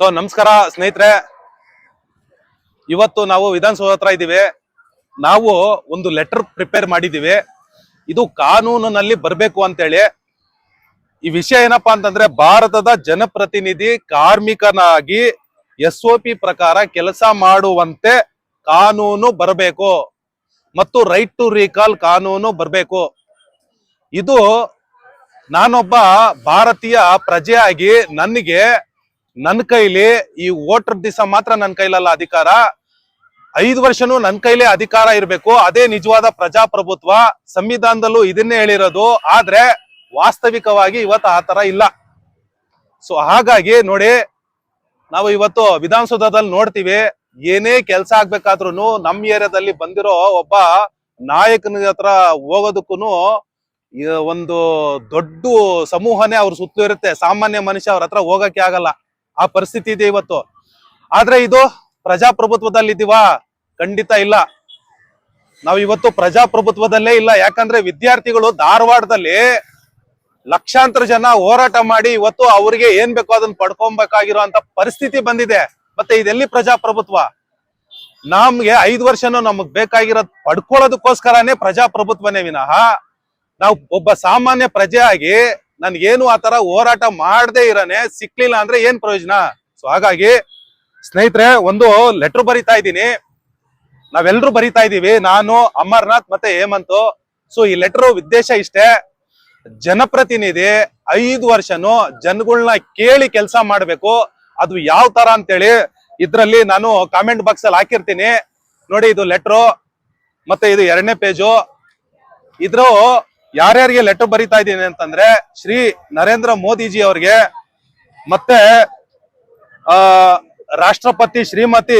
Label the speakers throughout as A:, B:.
A: ನಮಸ್ಕಾರ ಸ್ನೇಹಿತರೆ. ಇವತ್ತು ನಾವು ವಿಧಾನಸೌಧ ಹತ್ರ ಇದ್ದೀವಿ. ನಾವು ಒಂದು ಲೆಟರ್ ಪ್ರಿಪೇರ್ ಮಾಡಿದ್ದೀವಿ. ಇದು ಕಾನೂನಿನಲ್ಲಿ ಬರಬೇಕು ಅಂತೇಳಿ. ಈ ವಿಷಯ ಏನಪ್ಪಾ ಅಂತಂದ್ರೆ, ಭಾರತದ ಜನಪ್ರತಿನಿಧಿ ಕಾರ್ಮಿಕನಾಗಿ SOP ಪ್ರಕಾರ ಕೆಲಸ ಮಾಡುವಂತೆ ಕಾನೂನು ಬರಬೇಕು ಮತ್ತು ರೈಟ್ ಟು ರೀಕಾಲ್ ಕಾನೂನು ಬರಬೇಕು. ಇದು ನಾನೊಬ್ಬ ಭಾರತೀಯ ಪ್ರಜೆಯಾಗಿ ನನ್ನ ಕೈಲಿ ಈ ವೋಟರ್ ದಿವಸ ಮಾತ್ರ ನನ್ನ ಕೈಲಲ್ಲ ಅಧಿಕಾರ, 5 ವರ್ಷನೂ ನನ್ನ ಕೈಲೇ ಅಧಿಕಾರ ಇರಬೇಕು. ಅದೇ ನಿಜವಾದ ಪ್ರಜಾಪ್ರಭುತ್ವ. ಸಂವಿಧಾನದಲ್ಲೂ ಇದನ್ನೇ ಹೇಳಿರೋದು. ಆದ್ರೆ ವಾಸ್ತವಿಕವಾಗಿ ಇವತ್ತು ಆ ತರ ಇಲ್ಲ. ಹಾಗಾಗಿ ನೋಡಿ, ನಾವು ಇವತ್ತು ವಿಧಾನಸೌಧದಲ್ಲಿ ನೋಡ್ತೀವಿ, ಏನೇ ಕೆಲಸ ಆಗ್ಬೇಕಾದ್ರೂ ನಮ್ಮ ಏರಿಯಾದಲ್ಲಿ ಬಂದಿರೋ ಒಬ್ಬ ನಾಯಕನ ಹತ್ರ ಹೋಗೋದಕ್ಕೂ ಒಂದು ದೊಡ್ಡ ಸಮೂಹನೇ ಅವ್ರ ಸುತ್ತಲೂ ಇರುತ್ತೆ. ಸಾಮಾನ್ಯ ಮನುಷ್ಯ ಅವ್ರ ಹತ್ರ ಹೋಗಕ್ಕೆ ಆಗಲ್ಲ. ಆ ಪರಿಸ್ಥಿತಿ ಇದೆ ಇವತ್ತು. ಆದ್ರೆ ಇದು ಪ್ರಜಾಪ್ರಭುತ್ವದಲ್ಲಿ ಇದೀವಾ? ಖಂಡಿತ ಇಲ್ಲ. ನಾವು ಇವತ್ತು ಪ್ರಜಾಪ್ರಭುತ್ವದಲ್ಲೇ ಇಲ್ಲ. ಯಾಕಂದ್ರೆ ವಿದ್ಯಾರ್ಥಿಗಳು ಧಾರವಾಡದಲ್ಲಿ ಲಕ್ಷಾಂತರ ಜನ ಹೋರಾಟ ಮಾಡಿ ಇವತ್ತು ಅವ್ರಿಗೆ ಏನ್ ಬೇಕೋ ಅದನ್ನ ಪಡ್ಕೊಬೇಕಾಗಿರುವಂತ ಪರಿಸ್ಥಿತಿ ಬಂದಿದೆ. ಮತ್ತೆ ಇದೆಲ್ಲಿ ಪ್ರಜಾಪ್ರಭುತ್ವ? ನಮ್ಗೆ 5 ವರ್ಷನೂ ನಮಗ್ ಬೇಕಾಗಿರೋದ್ ಪಡ್ಕೊಳ್ಳೋದಕ್ಕೋಸ್ಕರನೇ ಪ್ರಜಾಪ್ರಭುತ್ವನೇ ವಿನಃ ನಾವು ಒಬ್ಬ ಸಾಮಾನ್ಯ ಪ್ರಜೆಯಾಗಿ ನನ್ಗೇನು ಆತರ ಹೋರಾಟ ಮಾಡದೇ ಇರನೆ ಸಿಕ್ಲಿಲ್ಲ ಅಂದ್ರೆ ಏನ್ ಪ್ರಯೋಜನ? ಹಾಗಾಗಿ ಸ್ನೇಹಿತರೆ, ಒಂದು ಲೆಟರ್ ಬರಿತಾ ಇದ್ದೀನಿ. ನಾವೆಲ್ಲರೂ ಬರಿತಾ ಇದೀವಿ, ನಾನು, ಅಮರ್ನಾಥ್ ಮತ್ತೆ ಹೇಮಂತ್. ಈ ಲೆಟರ್ ಉದ್ದೇಶ ಇಷ್ಟೇ: ಜನಪ್ರತಿನಿಧಿ 5 ವರ್ಷನೂ ಜನಗಳನ್ನ ಕೇಳಿ ಕೆಲಸ ಮಾಡ್ಬೇಕು. ಅದು ಯಾವ ತರ ಅಂತೇಳಿ ಇದ್ರಲ್ಲಿ ನಾನು ಕಾಮೆಂಟ್ ಬಾಕ್ಸ್ ಅಲ್ಲಿ ಹಾಕಿರ್ತೀನಿ ನೋಡಿ. ಇದು ಲೆಟ್ರು, ಮತ್ತೆ ಇದು 2ನೇ ಪೇಜು. ಇದ್ರು ಯಾರ್ಯಾರಿಗೆ ಲೆಟರ್ ಬರಿತಾ ಇದ್ದೀನಿ ಅಂತಂದ್ರೆ, ಶ್ರೀ ನರೇಂದ್ರ ಮೋದಿಜಿ ಅವ್ರಿಗೆ, ಮತ್ತೆ ರಾಷ್ಟ್ರಪತಿ ಶ್ರೀಮತಿ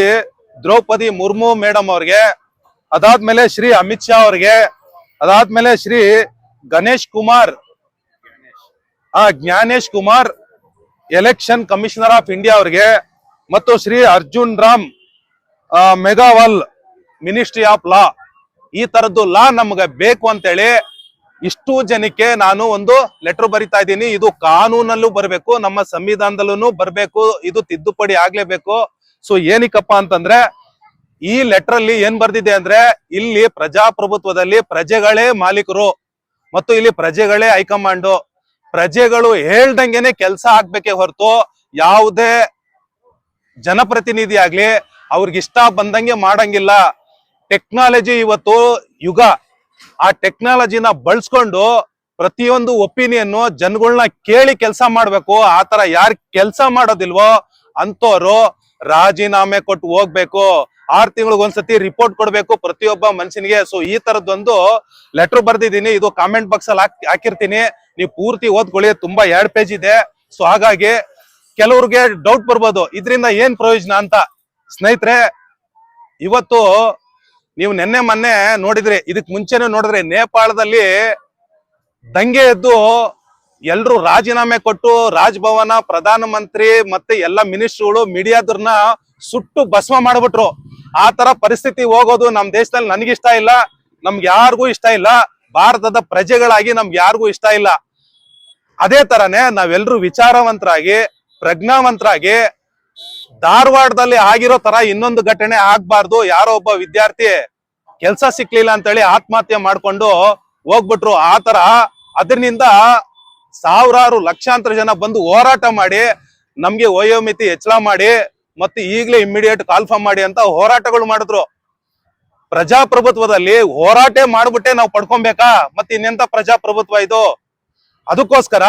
A: ದ್ರೌಪದಿ ಮುರ್ಮು ಮೇಡಮ್ ಅವ್ರಿಗೆ, ಅದಾದ್ಮೇಲೆ ಶ್ರೀ ಅಮಿತ್ ಶಾ ಅವ್ರಿಗೆ, ಅದಾದ್ಮೇಲೆ Shri Gyanesh Kumar election commissioner of India ಅವ್ರಿಗೆ, ಮತ್ತು Shri Arjun Ram Meghwal ministry of law. ಈ ತರದ್ದು ಲಾ ನಮ್ಗೆ ಬೇಕು ಅಂತೇಳಿ ಇಷ್ಟು ಜನಕ್ಕೆ ನಾನು ಒಂದು ಲೆಟರ್ ಬರಿತಾ ಇದ್ದೀನಿ. ಇದು ಕಾನೂನಲ್ಲೂ ಬರ್ಬೇಕು, ನಮ್ಮ ಸಂವಿಧಾನದಲ್ಲೂ ಬರ್ಬೇಕು. ಇದು ತಿದ್ದುಪಡಿ ಆಗ್ಲೇಬೇಕು. ಏನಕ್ಕಪ್ಪ ಅಂತಂದ್ರೆ, ಈ ಲೆಟರ್ ಅಲ್ಲಿ ಏನ್ ಬರ್ದಿದೆ ಅಂದ್ರೆ, ಇಲ್ಲಿ ಪ್ರಜಾಪ್ರಭುತ್ವದಲ್ಲಿ ಪ್ರಜೆಗಳೇ ಮಾಲೀಕರು ಮತ್ತು ಇಲ್ಲಿ ಪ್ರಜೆಗಳೇ ಹೈಕಮಾಂಡು. ಪ್ರಜೆಗಳು ಹೇಳ್ದಂಗೆನೆ ಕೆಲಸ ಆಗ್ಬೇಕೆ ಹೊರತು ಯಾವುದೇ ಜನಪ್ರತಿನಿಧಿ ಆಗ್ಲಿ ಅವ್ರಿಗಿಷ್ಟ ಬಂದಂಗೆ ಮಾಡಂಗಿಲ್ಲ. ಟೆಕ್ನಾಲಜಿ ಇವತ್ತು ಯುಗ. ಆ ಟೆಕ್ನಾಲಜಿನ ಬಳಸ್ಕೊಂಡು ಪ್ರತಿಯೊಂದು ಒಪಿನಿಯನ್ ಜನಗಳನ್ನ ಕೇಳಿ ಕೆಲಸ ಮಾಡ್ಬೇಕು. ಆತರ ಯಾರು ಕೆಲಸ ಮಾಡೋದಿಲ್ವೋ ಅಂತವ್ರು ರಾಜೀನಾಮೆ ಕೊಟ್ಟು ಹೋಗ್ಬೇಕು. 6 ತಿಂಗಳಿಗೊಂದ್ಸತಿ ರಿಪೋರ್ಟ್ ಕೊಡ್ಬೇಕು ಪ್ರತಿಯೊಬ್ಬ ಮನುಷ್ಯನಿಗೆ. ಈ ತರದೊಂದು ಲೆಟರ್ ಬರ್ದಿದ್ದೀನಿ. ಇದು ಕಾಮೆಂಟ್ ಬಾಕ್ಸ್ ಅಲ್ಲಿ ಹಾಕಿರ್ತೀನಿ, ನೀವು ಪೂರ್ತಿ ಓದ್ಕೊಳ್ಳಿ. ತುಂಬಾ 2 ಪೇಜ್ ಇದೆ. ಹಾಗಾಗಿ ಕೆಲವ್ರಿಗೆ ಡೌಟ್ ಬರ್ಬೋದು, ಇದರಿಂದ ಏನ್ ಪ್ರಯೋಜನ ಅಂತ. ಸ್ನೇಹಿತರೆ, ಇವತ್ತು ನೀವು ನಿನ್ನೆ ಮೊನ್ನೆ ನೋಡಿದ್ರಿ, ಇದಕ್ ಮುಂಚೆನೆ ನೋಡಿದ್ರಿ, ನೇಪಾಳದಲ್ಲಿ ದಂಗೆ ಎದ್ದು ಎಲ್ರು ರಾಜೀನಾಮೆ ಕೊಟ್ಟು ರಾಜಭವನ, ಪ್ರಧಾನಮಂತ್ರಿ ಮತ್ತೆ ಎಲ್ಲ ಮಿನಿಸ್ಟ್ರುಗಳು, ಮೀಡಿಯಾದವ್ರನ್ನ ಸುಟ್ಟು ಭಸ್ಮ ಮಾಡ್ಬಿಟ್ರು. ಆ ತರ ಪರಿಸ್ಥಿತಿ ಹೋಗೋದು ನಮ್ ದೇಶದಲ್ಲಿ ನನಗಿಷ್ಟ ಇಲ್ಲ, ನಮ್ಗೆ ಯಾರಿಗೂ ಇಷ್ಟ ಇಲ್ಲ. ಭಾರತದ ಪ್ರಜೆಗಳಾಗಿ ನಮ್ಗೆ ಯಾರಿಗೂ ಇಷ್ಟ ಇಲ್ಲ. ಅದೇ ತರನೇ ನಾವೆಲ್ಲರೂ ವಿಚಾರವಂತರಾಗಿ, ಪ್ರಜ್ಞಾವಂತರಾಗಿ, ಧಾರವಾಡದಲ್ಲಿ ಆಗಿರೋ ತರ ಇನ್ನೊಂದು ಘಟನೆ ಆಗ್ಬಾರ್ದು. ಯಾರೋ ಒಬ್ಬ ವಿದ್ಯಾರ್ಥಿ ಕೆಲ್ಸ ಸಿಕ್ಲಿಲ್ಲ ಅಂತೇಳಿ ಆತ್ಮಹತ್ಯೆ ಮಾಡ್ಕೊಂಡು ಹೋಗ್ಬಿಟ್ರು. ಆ ತರ ಅದರಿಂದ ಸಾವಿರಾರು ಲಕ್ಷಾಂತರ ಜನ ಬಂದು ಹೋರಾಟ ಮಾಡಿ ನಮ್ಗೆ ವಯೋಮಿತಿ ಹೆಚ್ಚಳ ಮಾಡಿ ಮತ್ತೆ ಈಗಲೇ ಇಮ್ಮಿಡಿಯೇಟ್ ಕಾಲ್ಫಾರ್ಮ್ ಮಾಡಿ ಅಂತ ಹೋರಾಟಗಳು ಮಾಡಿದ್ರು. ಪ್ರಜಾಪ್ರಭುತ್ವದಲ್ಲಿ ಹೋರಾಟ ಮಾಡ್ಬಿಟ್ಟೆ ನಾವು ಪಡ್ಕೊಬೇಕಾ? ಮತ್ತೆ ಇನ್ನೆಂತ ಪ್ರಜಾಪ್ರಭುತ್ವ ಇದು? ಅದಕ್ಕೋಸ್ಕರ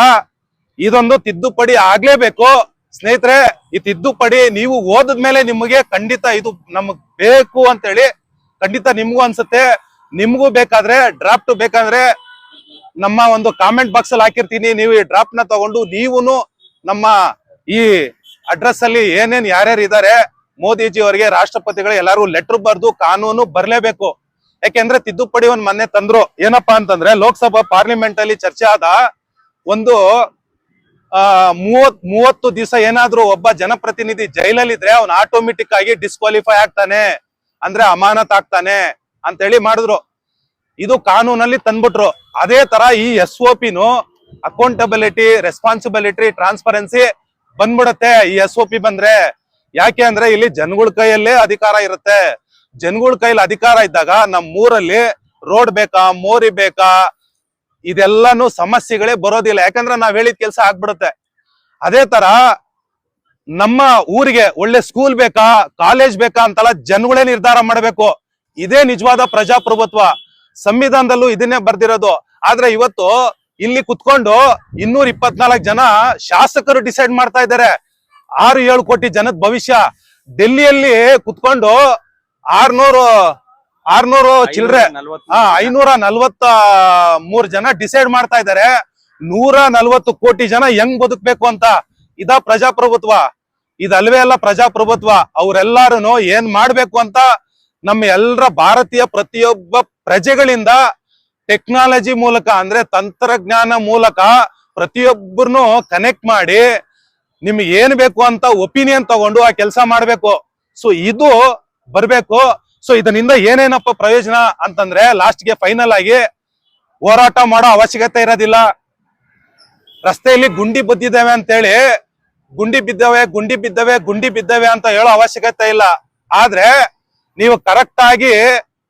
A: ಇದೊಂದು ತಿದ್ದುಪಡಿ ಆಗ್ಲೇಬೇಕು. ಸ್ನೇಹಿತರೆ, ಈ ತಿದ್ದುಪಡಿ ನೀವು ಓದಿದ್ಮೇಲೆ ನಿಮಗೆ ಖಂಡಿತ ಇದು ನಮಗ್ ಬೇಕು ಅಂತೇಳಿ ಖಂಡಿತ ನಿಮ್ಗೂ ಅನ್ಸುತ್ತೆ. ನಿಮ್ಗೂ ಬೇಕಾದ್ರೆ ಡ್ರಾಫ್ಟ್ ಬೇಕಾದ್ರೆ ನಮ್ಮ ಒಂದು ಕಾಮೆಂಟ್ ಬಾಕ್ಸ್ ಅಲ್ಲಿ ಹಾಕಿರ್ತೀನಿ. ನೀವು ಈ ಡ್ರಾಫ್ಟ್ ನ ತಗೊಂಡು ನೀವುನು ನಮ್ಮ ಈ ಅಡ್ರೆಸ್ ಅಲ್ಲಿ ಏನೇನ್ ಯಾರ್ಯಾರು ಇದಾರೆ ಮೋದಿಜಿ ಅವರಿಗೆ, ರಾಷ್ಟ್ರಪತಿಗಳು ಎಲ್ಲಾರು ಲೆಟರ್ ಬರ್ದು ಕಾನೂನು ಬರ್ಲೇಬೇಕು. ಯಾಕೆಂದ್ರೆ ತಿದ್ದುಪಡಿ ಒಂದ್ ಮೊನ್ನೆ ತಂದ್ರು. ಏನಪ್ಪಾ ಅಂತಂದ್ರೆ, ಲೋಕಸಭಾ ಪಾರ್ಲಿಮೆಂಟ್ ಅಲ್ಲಿ ಚರ್ಚೆ ಆದ ಒಂದು 30 ದಿವಸ ಏನಾದ್ರೂ ಒಬ್ಬ ಜನಪ್ರತಿನಿಧಿ ಜೈಲಲ್ಲಿದ್ರೆ ಅವ್ನು ಆಟೋಮೆಟಿಕ್ ಆಗಿ ಡಿಸ್ಕ್ವಾಲಿಫೈ ಆಗ್ತಾನೆ, ಅಂದ್ರೆ ಅಮಾನತ್ ಆಗ್ತಾನೆ ಅಂತೇಳಿ ಮಾಡಿದ್ರು. ಇದು ಕಾನೂನಲ್ಲಿ ತಂದ್ಬಿಟ್ರು. ಅದೇ ತರ ಈ SOPನು ಅಕೌಂಟಬಿಲಿಟಿ, ರೆಸ್ಪಾನ್ಸಿಬಿಲಿಟಿ, ಟ್ರಾನ್ಸ್ಪರೆನ್ಸಿ ಬಂದ್ಬಿಡತ್ತೆ ಈ SOP ಬಂದ್ರೆ. ಯಾಕೆ ಅಂದ್ರೆ ಇಲ್ಲಿ ಜನಗಳ ಕೈಯಲ್ಲೇ ಅಧಿಕಾರ ಇರುತ್ತೆ. ಜನಗಳ ಕೈಯಲ್ಲಿ ಅಧಿಕಾರ ಇದ್ದಾಗ ನಮ್ಮ ಊರಲ್ಲಿ ರೋಡ್ ಬೇಕಾ, ಮೋರಿ ಬೇಕಾ, ಇದೆಲ್ಲಾನು ಸಮಸ್ಯೆಗಳೇ ಬರೋದಿಲ್ಲ. ಯಾಕಂದ್ರೆ ನಾವ್ ಹೇಳಿದ ಕೆಲಸ ಆಗ್ಬಿಡುತ್ತೆ. ಅದೇ ತರ ನಮ್ಮ ಊರಿಗೆ ಒಳ್ಳೆ ಸ್ಕೂಲ್ ಬೇಕಾ, ಕಾಲೇಜ್ ಬೇಕಾ ಅಂತಲ್ಲ, ಜನಗಳೇ ನಿರ್ಧಾರ ಮಾಡ್ಬೇಕು. ಇದೇ ನಿಜವಾದ ಪ್ರಜಾಪ್ರಭುತ್ವ. ಸಂವಿಧಾನದಲ್ಲೂ ಇದನ್ನೇ ಬರ್ದಿರೋದು. ಆದ್ರೆ ಇವತ್ತು ಇಲ್ಲಿ ಕುತ್ಕೊಂಡು 224 ಜನ ಶಾಸಕರು ಡಿಸೈಡ್ ಮಾಡ್ತಾ ಇದ್ದಾರೆ 6-7 ಕೋಟಿ ಜನದ ಭವಿಷ್ಯ. ಡೆಲ್ಲಿಯಲ್ಲಿ ಕುತ್ಕೊಂಡು 600 ಚಿಲ್ರೆ 543 ಜನ ಡಿಸೈಡ್ ಮಾಡ್ತಾ ಇದ್ದಾರೆ 140 ಕೋಟಿ ಜನ ಹೆಂಗ್ ಬದುಕ್ಬೇಕು ಅಂತ. ಇದಾ ಪ್ರಜಾಪ್ರಭುತ್ವ? ಇದಲ್ವೇ ಅಲ್ಲ ಪ್ರಜಾಪ್ರಭುತ್ವ. ಅವ್ರೆಲ್ಲಾರು ಏನ್ ಮಾಡ್ಬೇಕು ಅಂತ ನಮ್ಮ ಎಲ್ಲರ ಭಾರತೀಯ ಪ್ರತಿಯೊಬ್ಬ ಪ್ರಜೆಗಳಿಂದ ಟೆಕ್ನಾಲಜಿ ಮೂಲಕ, ಅಂದ್ರೆ ತಂತ್ರಜ್ಞಾನ ಮೂಲಕ ಪ್ರತಿಯೊಬ್ಬರನ್ನು ಕನೆಕ್ಟ್ ಮಾಡಿ ನಿಮ್ಗೆ ಏನ್ ಬೇಕು ಅಂತ ಒಪಿನಿಯನ್ ತಗೊಂಡು ಆ ಕೆಲಸ ಮಾಡ್ಬೇಕು. ಸೊ ಇದು ಬರ್ಬೇಕು. ಸೊ ಇದರಿಂದ ಏನೇನಪ್ಪ ಪ್ರಯೋಜನ ಅಂತಂದ್ರೆ ಲಾಸ್ಟ್ಗೆ ಫೈನಲ್ ಆಗಿ ಹೋರಾಟ ಮಾಡೋ ಅವಶ್ಯಕತೆ ಇರೋದಿಲ್ಲ. ರಸ್ತೆಯಲ್ಲಿ ಗುಂಡಿ ಬಿದ್ದಿದ್ದೇವೆ ಅಂತೇಳಿ ಗುಂಡಿ ಬಿದ್ದವೆ ಅಂತ ಹೇಳೋ ಅವಶ್ಯಕತೆ ಇಲ್ಲ. ಆದ್ರೆ ನೀವು ಕರೆಕ್ಟ್ ಆಗಿ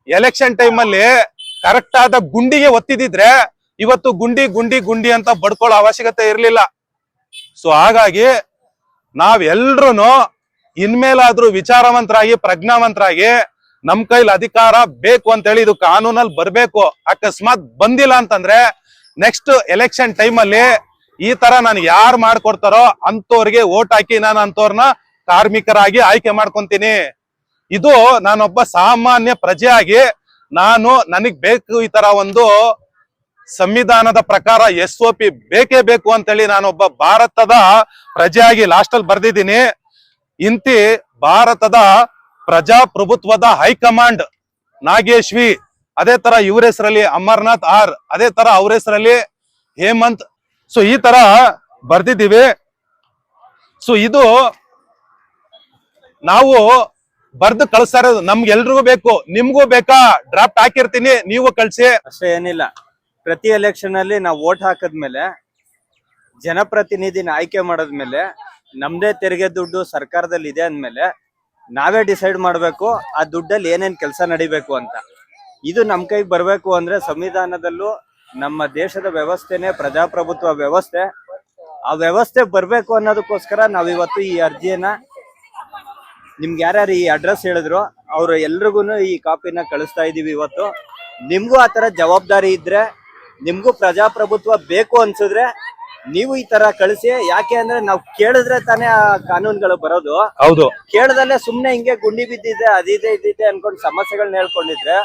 A: ಎಲೆಕ್ಷನ್ ಟೈಮ್ ಅಲ್ಲಿ ಕರೆಕ್ಟ್ ಆದ ಗುಂಡಿಗೆ ಒತ್ತಿದಿದ್ರೆ ಇವತ್ತು ಗುಂಡಿ ಅಂತ ಬಡ್ಕೊಳ್ಳೋ ಅವಶ್ಯಕತೆ ಇರ್ಲಿಲ್ಲ. ಸೊ ಹಾಗಾಗಿ ನಾವೆಲ್ರೂ ಇನ್ಮೇಲಾದ್ರೂ ವಿಚಾರವಂತರಾಗಿ, ಪ್ರಜ್ಞಾವಂತರಾಗಿ, ನಮ್ ಕೈಲಿ ಅಧಿಕಾರ ಬೇಕು ಅಂತೇಳಿ ಇದು ಕಾನೂನಲ್ಲಿ ಬರ್ಬೇಕು. ಅಕಸ್ಮಾತ್ ಬಂದಿಲ್ಲ ಅಂತಂದ್ರೆ ನೆಕ್ಸ್ಟ್ ಎಲೆಕ್ಷನ್ ಟೈಮ್ ಅಲ್ಲಿ ಈ ತರ ನಾನು ಯಾರು ಮಾಡ್ಕೊಡ್ತಾರೋ ಅಂತವ್ರಿಗೆ ಓಟ್ ಹಾಕಿ ನಾನು ಅಂತವ್ರನ್ನ ಕಾರ್ಮಿಕರಾಗಿ ಆಯ್ಕೆ ಮಾಡ್ಕೊಂತೀನಿ. ಇದು ನಾನೊಬ್ಬ ಸಾಮಾನ್ಯ ಪ್ರಜೆಯಾಗಿ ನನಗ್ ಬೇಕು ಈ ತರ ಒಂದು ಸಂವಿಧಾನದ ಪ್ರಕಾರ SOP ಬೇಕೇ ಬೇಕು ಅಂತೇಳಿ ನಾನೊಬ್ಬ ಭಾರತದ ಪ್ರಜೆಯಾಗಿ ಲಾಸ್ಟ್ ಅಲ್ಲಿ ಬರ್ದಿದ್ದೀನಿ. ಇಂತಿ ಭಾರತದ ಪ್ರಜಾಪ್ರಭುತ್ವದ ಹೈಕಮಾಂಡ್ ನಾಗೇಶ್ ವಿ, ಅದೇ ತರ ಇವ್ರ ಹೆಸರಲ್ಲಿ ಅಮರ್ನಾಥ್ R, ಅದೇ ತರ ಅವ್ರ ಹೆಸರಲ್ಲಿ ಹೇಮಂತ್. ಸೊ ಈ ತರ ಬರ್ದಿದ್ದೀವಿ. ಸೊ ಇದು ನಾವು ಬರ್ದು ಕಳಿಸ್ತಾ ಇರೋದು ನಮ್ಗೆಲ್ರಿಗೂ ಬೇಕು. ನಿಮ್ಗೂ ಬೇಕಾ? ಡ್ರಾಫ್ಟ್ ಹಾಕಿರ್ತೀನಿ, ನೀವು ಕಳ್ಸಿ.
B: ಅಷ್ಟೇ, ಏನಿಲ್ಲ. ಪ್ರತಿ ಎಲೆಕ್ಷನ್ ಅಲ್ಲಿ ನಾವು ವೋಟ್ ಹಾಕದ್ಮೇಲೆ, ಜನಪ್ರತಿನಿಧಿನ ಆಯ್ಕೆ ಮಾಡದ್ಮೇಲೆ, ನಮ್ದೇ ತೆರಿಗೆ ದುಡ್ಡು ಸರ್ಕಾರದಲ್ಲಿ ಇದೆ ಅಂದ್ಮೇಲೆ ನಾವೇ ಡಿಸೈಡ್ ಮಾಡ್ಬೇಕು ಆ ದುಡ್ಡಲ್ಲಿ ಏನೇನ್ ಕೆಲಸ ನಡಿಬೇಕು ಅಂತ. ಇದು ನಮ್ ಕೈಗೆ ಬರ್ಬೇಕು ಅಂದ್ರೆ ಸಂವಿಧಾನದಲ್ಲೂ ನಮ್ಮ ದೇಶದ ವ್ಯವಸ್ಥೆನೆ ಪ್ರಜಾಪ್ರಭುತ್ವ ವ್ಯವಸ್ಥೆ. ಆ ವ್ಯವಸ್ಥೆ ಬರ್ಬೇಕು ಅನ್ನೋದಕ್ಕೋಸ್ಕರ ನಾವಿವತ್ತು ಈ ಅರ್ಜಿಯನ್ನ ನಿಮ್ಗೆ ಯಾರ್ಯಾರು ಈ ಅಡ್ರೆಸ್ ಹೇಳಿದ್ರು ಅವ್ರು ಎಲ್ರಿಗೂ ಈ ಕಾಪಿನ ಕಳಿಸ್ತಾ ಇದೀವಿ ಇವತ್ತು. ನಿಮ್ಗೂ ಆತರ ಜವಾಬ್ದಾರಿ ಇದ್ರೆ, ನಿಮ್ಗೂ ಪ್ರಜಾಪ್ರಭುತ್ವ ಬೇಕು ಅನ್ಸಿದ್ರೆ ನೀವು ಈ ತರ ಕಳಿಸಿ. ಯಾಕೆ ಅಂದ್ರೆ ನಾವು ಕೇಳಿದ್ರೆ ತಾನೇ ಆ ಕಾನೂನುಗಳು ಬರೋದು.
A: ಹೌದು,
B: ಕೇಳದಲ್ಲೇ ಸುಮ್ನೆ ಹಿಂಗೆ ಗುಂಡಿ ಬಿದ್ದಿದೆ, ಅದಿದೆ ಇದಿದೆ ಅನ್ಕೊಂಡು ಸಮಸ್ಯೆಗಳನ್ನ ಹೇಳ್ಕೊಂಡಿದ್ರೆ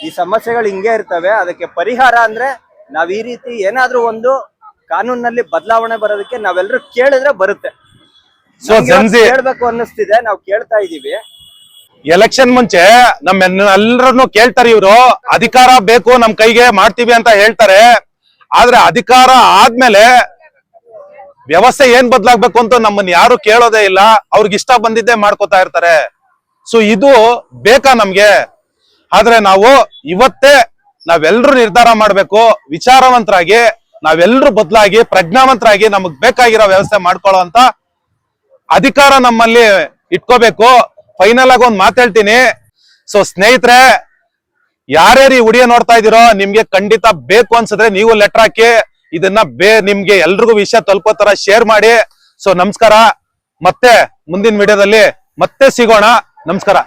B: ಈ ಸಮಸ್ಯೆಗಳು ಹಿಂಗೆ ಇರ್ತವೆ. ಅದಕ್ಕೆ ಪರಿಹಾರ ಅಂದ್ರೆ ನಾವ್ ಈ ರೀತಿ ಏನಾದ್ರೂ ಒಂದು ಕಾನೂನಲ್ಲಿ ಬದಲಾವಣೆ ಬರೋದಕ್ಕೆ ನಾವೆಲ್ಲರೂ ಕೇಳಿದ್ರೆ ಬರುತ್ತೆ. ಕೇಳ್ಬೇಕು ಅನ್ನಿಸ್ತಿದೆ, ನಾವು ಕೇಳ್ತಾ ಇದೀವಿ.
A: ಎಲೆಕ್ಷನ್ ಮುಂಚೆ ಎಲ್ಲರನ್ನು ಕೇಳ್ತಾರೆ ಇವ್ರು, ಅಧಿಕಾರ ಬೇಕು ನಮ್ ಕೈಗೆ ಮಾಡ್ತೀವಿ ಅಂತ ಹೇಳ್ತಾರೆ. ಆದ್ರೆ ಅಧಿಕಾರ ಆದ್ಮೇಲೆ ವ್ಯವಸ್ಥೆ ಏನ್ ಬದಲಾಗ್ಬೇಕು ಅಂತ ನಮ್ಮನ್ನ ಯಾರು ಕೇಳೋದೇ ಇಲ್ಲ. ಅವ್ರಿಗೆ ಇಷ್ಟ ಬಂದಿದ್ದೇ ಮಾಡ್ಕೋತಾ ಇರ್ತಾರೆ. ಸೊ ಇದು ಬೇಕಾ ನಮ್ಗೆ? ಆದ್ರೆ ನಾವು ಇವತ್ತೇ ನಾವೆಲ್ಲರೂ ನಿರ್ಧಾರ ಮಾಡ್ಬೇಕು, ವಿಚಾರವಂತರಾಗಿ ನಾವೆಲ್ಲರೂ ಬದಲಾಗಿ ಪ್ರಜ್ಞಾವಂತರಾಗಿ ನಮಗ್ ಬೇಕಾಗಿರೋ ವ್ಯವಸ್ಥೆ ಮಾಡ್ಕೊಳ್ಳೋ ಅಂತ ಅಧಿಕಾರ ನಮ್ಮಲ್ಲಿ ಇಟ್ಕೋಬೇಕು. ಫೈನಲ್ ಆಗಿ ಒಂದ್ ಮಾತು ಹೇಳ್ತೀನಿ. ಸೊ ಸ್ನೇಹಿತರೆ, ಯಾರ್ಯಾರು ಈ ವಿಡಿಯೋ ನೋಡ್ತಾ ಇದೀರೋ ನಿಮ್ಗೆ ಖಂಡಿತ ಬೇಕು ಅನ್ಸಿದ್ರೆ ನೀವು ಲೆಟರ್ ಹಾಕಿ ಇದನ್ನ ನಿಮ್ಗೆ ಎಲ್ರಿಗೂ ವಿಷಯ ತಲುಪೋ ತರ ಶೇರ್ ಮಾಡಿ. ಸೊ ನಮಸ್ಕಾರ, ಮತ್ತೆ ಮುಂದಿನ ವಿಡಿಯೋದಲ್ಲಿ ಮತ್ತೆ ಸಿಗೋಣ. ನಮಸ್ಕಾರ.